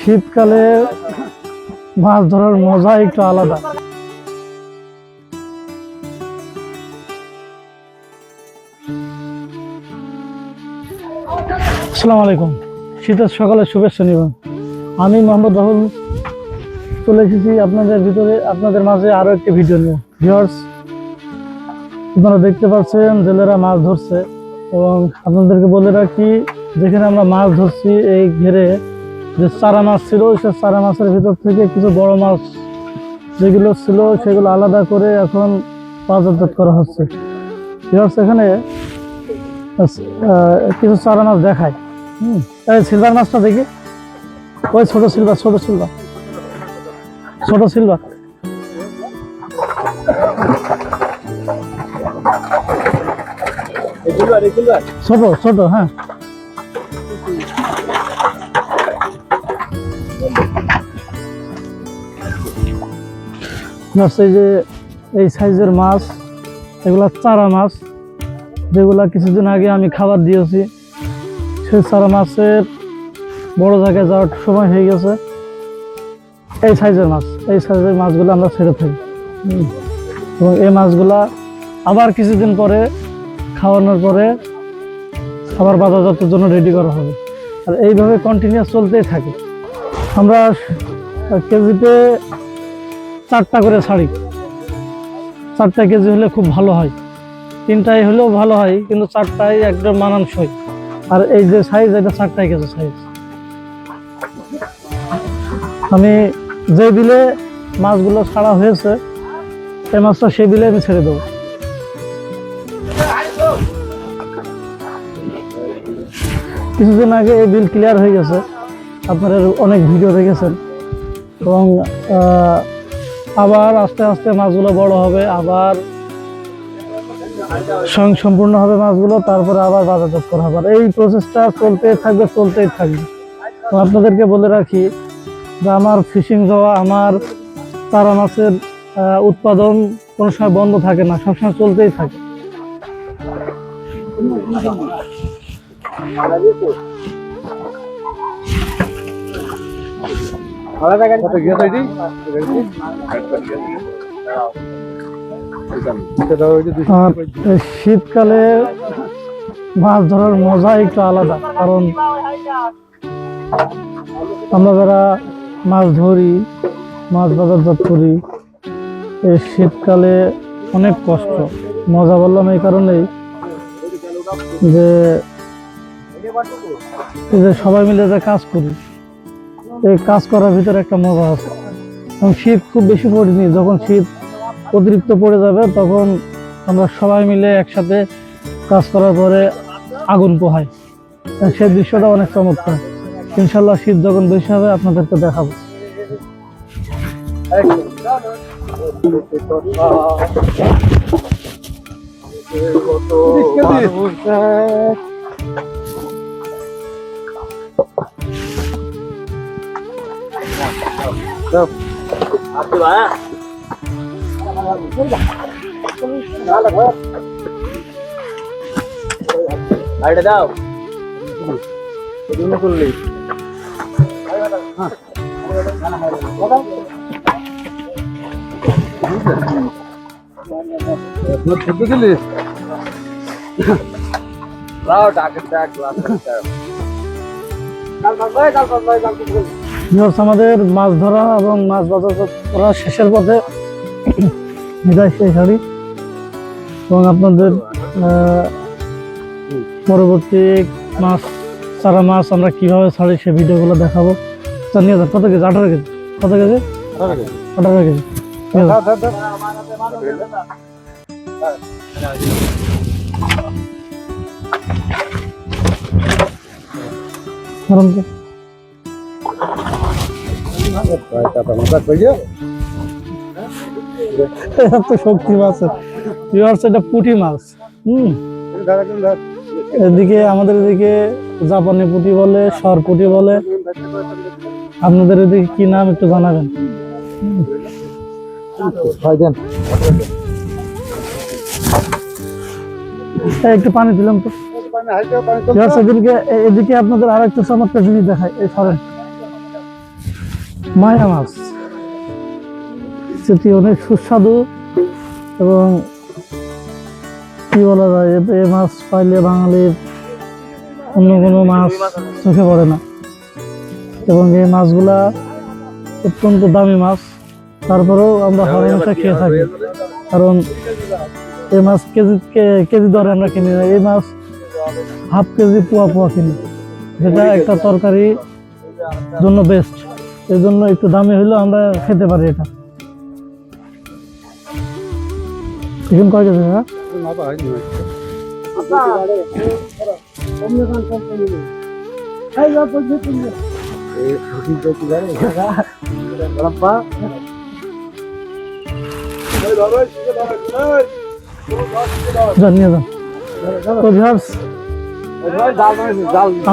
শীতকালে মাছ ধরার মজা একটু আলাদা। আসসালামু আলাইকুম, শীতের সকালে শুভেচ্ছা নিবেন। আমি মোহাম্মদ রাহুল চলে এসেছি আপনাদের মাঝে আরো একটি ভিডিও নিয়ে। ভিউয়ার্স, আপনারা দেখতে পাচ্ছেন জেলেরা মাছ ধরছে, এবং আপনাদেরকে বলে রাখি, যেখানে আমরা মাছ ধরছি এই ঘেরে যে চারা মাছ ছিল, সে চারা মাছের ভিতর থেকে কিছু বড় মাছ যেগুলো ছিল সেগুলো আলাদা করে এখন বাজারজাত করা হচ্ছে। ভিউয়ার্স, এখানে কিছু চারা মাছ দেখায়। সিলভার মাছটা দেখি, ওই ছোট সিলভার ছোট সিলভার ছোট, হ্যাঁ। এই যে এই সাইজের মাছ, এগুলা চারা মাছ, যেগুলা কিছুদিন আগে আমি খাবার দিয়েছি। সেই চারা মাছের বড় জায়গায় যাওয়ার সময় হয়ে গেছে। এই সাইজের মাছগুলো আমরা ছেড়ে থাকি, এবং এই মাছগুলা আবার কিছুদিন পরে খাওয়ানোর পরে আবার বাজারজাতের জন্য রেডি করা হবে। আর এইভাবে কন্টিনিউয়াস চলতেই থাকে। আমরা কেজিতে 4টা করে ছাড়ি। 4টা কেজি হলে খুব ভালো হয়, 3টাই হলেও ভালো হয়, কিন্তু 4টাই একদম মানানসই। আর এই যে সাইজ, এটা 4টাই কেজি সাইজ। আমি যে বিলে মাছগুলো ছাড়া হয়েছে, এই মাছটা সেই বিলে আমি ছেড়ে দেবো। কিছুদিন আগে এই বিল ক্লিয়ার হয়ে গেছে, আপনারা অনেক ভিডিও দেখেছেন। এবং আবার আস্তে আস্তে মাছগুলো বড় হবে, আবার স্বয়ংসম্পূর্ণ হবে মাছগুলো, তারপরে আবার বাজারজাত করা হবে। এই প্রসেসটা চলতেই থাকবে। তো আপনাদেরকে বলে রাখি যে আমার ফিশিং যাওয়া, আমার চারা মাছের উৎপাদন কোনো সময় বন্ধ থাকে না, সবসময় চলতেই থাকে। শীতকালে মাছ ধরার মজা একটু আলাদা, কারণ আমরা যারা মাছ ধরি, মাছ বাজারজাত করি, এই শীতকালে অনেক কষ্ট। মজা বললাম এই কারণেই যে সবাই মিলে যে কাজ করি, এই কাজ করার ভিতরে একটা মজা আছে। এবং শীত খুব বেশি পড়েনি, যখন শীত অতিরিক্ত পড়ে যাবে তখন আমরা সবাই মিলে একসাথে কাজ করার পরে আগুন পোহাই, সেই দৃশ্যটা অনেক চমৎকার। ইনশাল্লাহ শীত যখন বেশি হবে আপনাদেরকে দেখাবো। দাও আমাদের মাছ ধরা এবং মাছ বাজারজাত করা শেষের পথে বিদায় শেষ হারি, এবং আপনাদের পরবর্তী মাছ, চারা মাছ আমরা কিভাবে ছাড়ি সে ভিডিওগুলো দেখাবো। নিয়ে যান। কত কেজি? 18 কেজি। কত কেজি? 18 কেজি। শক্তি মাছ, এটা পুঁটি মাছ। এদিকে আমাদের এদিকে জাপানি পুঁটি বলে, সর পুঁটি বলে। আপনাদের এদিকে কি নাম একটু জানাবেন। একটু পানি দিলাম তো। ঠিক আছে, এদিকে আপনাদের আর একটা চমৎকার জিনিস দেখায়, এই ধরেন মায়া মাছ, সেটি অনেক সুস্বাদু এবং কি বলা যায়, এই মাছ পাইলে বাঙালির অন্য কোনো মাছ চোখে পড়ে না। এবং এই মাছগুলা অত্যন্ত দামি মাছ, তারপরেও আমরা হরহামেশা খেয়ে থাকি, কারণ এই মাছ কেজি দরে আমরা কিনি না, এই মাছ হাফ কেজি পোয়া কিনি, যেটা একটা তরকারি জন্য বেস্ট, এই জন্য একটু দামি হইলেও আমরা খেতে পারি। এটা এখন কয় কেজি? হ্যাঁ, নিয়ে যান। তো ভিউয়ার্স,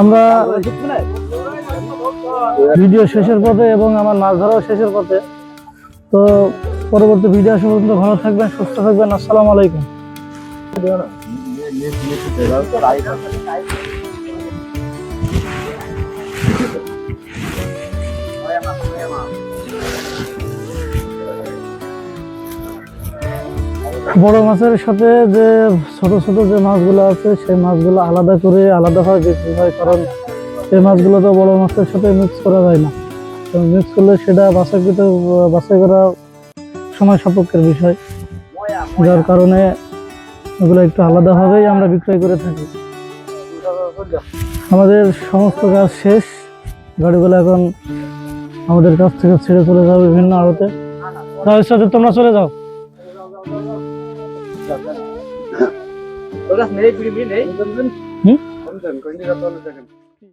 আমরা ভিডিও শেষের পথে এবং আমার মাছ ধরাও শেষের পথে। তো পরবর্তী ভিডিও আসা পর্যন্ত ভালো থাকবেন, সুস্থ থাকবেন। আসসালামু আলাইকুম। বড় মাছের সাথে যে ছোট ছোট যে মাছগুলো আছে, সেই মাছগুলো আলাদা করে আলাদাভাবে বিক্রি হয়, কারণ এই মাছগুলো তো বড় মাছের সাথে মিক্স করা যায় না। মিক্স করলে সেটা বাছাই করা সময় সাপেক্ষের বিষয়, যার কারণে ওগুলো একটু আলাদাভাবেই আমরা বিক্রয় করে থাকি। আমাদের সমস্ত কাজ শেষ, গাড়িগুলো এখন আমাদের কাছ থেকে ছেড়ে চলে যাবে বিভিন্ন আড়তে। তাদের সাথে তোমরা চলে যাও। হুম।